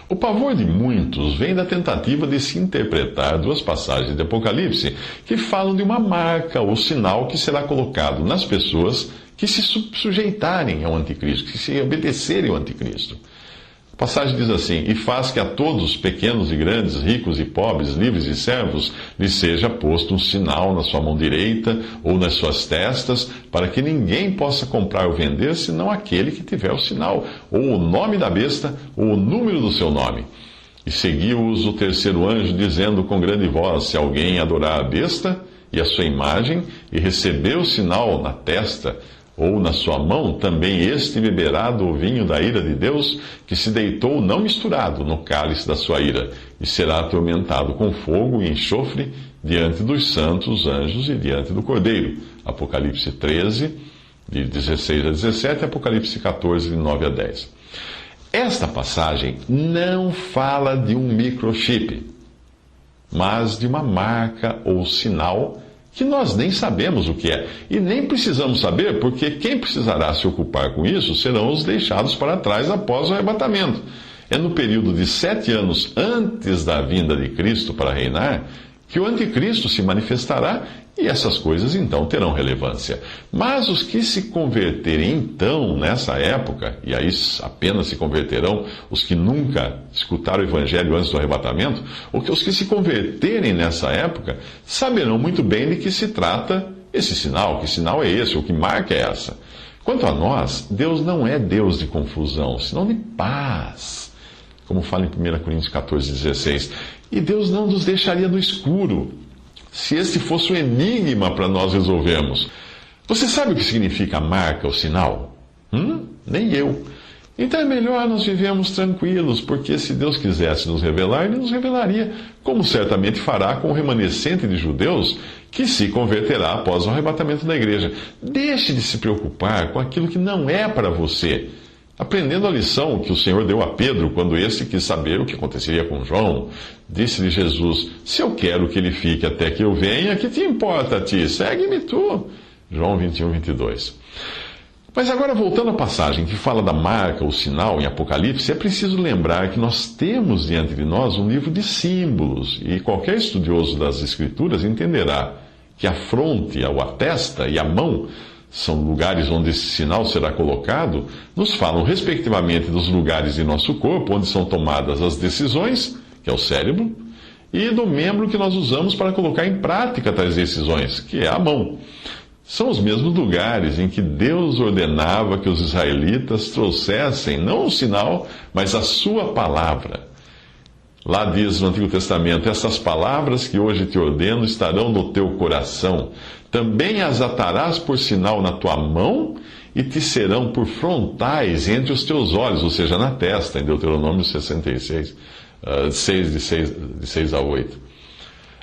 O pavor de muitos vem da tentativa de se interpretar duas passagens de Apocalipse que falam de uma marca ou sinal que será colocado nas pessoas que se sujeitarem ao anticristo, que se obedecerem ao anticristo. A passagem diz assim: e faz que a todos, pequenos e grandes, ricos e pobres, livres e servos, lhes seja posto um sinal na sua mão direita ou nas suas testas, para que ninguém possa comprar ou vender, senão aquele que tiver o sinal, ou o nome da besta, ou o número do seu nome. E seguiu-os o terceiro anjo, dizendo com grande voz: se alguém adorar a besta e a sua imagem, e receber o sinal na testa, ou na sua mão, também este beberá do vinho da ira de Deus, que se deitou não misturado no cálice da sua ira, e será atormentado com fogo e enxofre diante dos santos anjos e diante do Cordeiro. Apocalipse 13, de 16 a 17, Apocalipse 14, de 9 a 10. Esta passagem não fala de um microchip, mas de uma marca ou sinal que nós nem sabemos o que é. E nem precisamos saber, porque quem precisará se ocupar com isso serão os deixados para trás após o arrebatamento. É no período de 7 anos antes da vinda de Cristo para reinar que o anticristo se manifestará, e essas coisas então terão relevância. Mas os que se converterem então nessa época, e aí apenas se converterão os que nunca escutaram o evangelho antes do arrebatamento, ou que os que se converterem nessa época saberão muito bem de que se trata esse sinal, que sinal é esse, ou que marca é essa. Quanto a nós, Deus não é Deus de confusão, senão de paz, como fala em 1 Coríntios 14, 16. E Deus não nos deixaria no escuro, se este fosse um enigma para nós resolvermos. Você sabe o que significa marca ou sinal? Nem eu. Então é melhor nós vivermos tranquilos, porque se Deus quisesse nos revelar, Ele nos revelaria, como certamente fará com o remanescente de judeus que se converterá após o arrebatamento da igreja. Deixe de se preocupar com aquilo que não é para você, aprendendo a lição que o Senhor deu a Pedro quando este quis saber o que aconteceria com João. Disse-lhe Jesus: se eu quero que ele fique até que eu venha, que te importa a ti? Segue-me tu. João 21, 22. Mas agora, voltando à passagem que fala da marca ou sinal em Apocalipse, é preciso lembrar que nós temos diante de nós um livro de símbolos, e qualquer estudioso das Escrituras entenderá que a fronte, a testa e a mão são lugares onde esse sinal será colocado, nos falam respectivamente dos lugares de nosso corpo onde são tomadas as decisões, que é o cérebro, e do membro que nós usamos para colocar em prática tais decisões, que é a mão. São os mesmos lugares em que Deus ordenava que os israelitas trouxessem não o sinal, mas a sua palavra. Lá diz no Antigo Testamento: essas palavras que hoje te ordeno estarão no teu coração. Também as atarás por sinal na tua mão e te serão por frontais entre os teus olhos, ou seja, na testa, em Deuteronômio 66, de 6 a 8.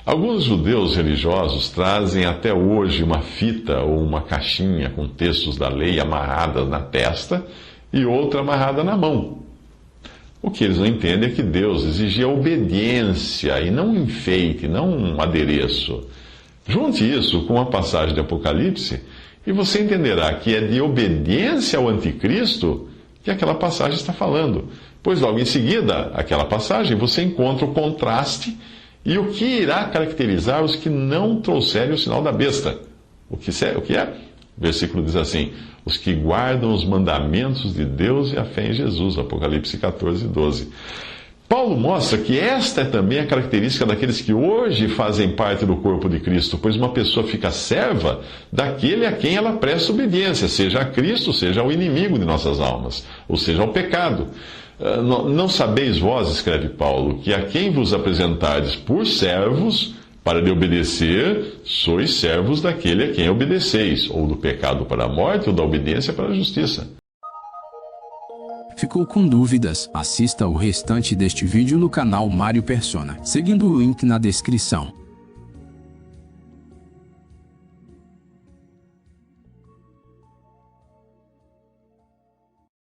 Alguns judeus religiosos trazem até hoje uma fita ou uma caixinha com textos da lei amarradas na testa e outra amarrada na mão. O que eles não entendem é que Deus exigia obediência e não um enfeite, não um adereço. Junte isso com a passagem de Apocalipse e você entenderá que é de obediência ao anticristo que aquela passagem está falando. Pois logo em seguida, aquela passagem, você encontra o contraste e o que irá caracterizar os que não trouxerem o sinal da besta. O que é? O versículo diz assim: os que guardam os mandamentos de Deus e a fé em Jesus. Apocalipse 14, 12. Paulo mostra que esta é também a característica daqueles que hoje fazem parte do corpo de Cristo, pois uma pessoa fica serva daquele a quem ela presta obediência, seja a Cristo, seja ao inimigo de nossas almas, ou seja, ao pecado. Não sabeis vós, escreve Paulo, que a quem vos apresentardes por servos para lhe obedecer, sois servos daquele a quem obedeceis, ou do pecado para a morte, ou da obediência para a justiça. Ficou com dúvidas? Assista o restante deste vídeo no canal Mário Persona, seguindo o link na descrição.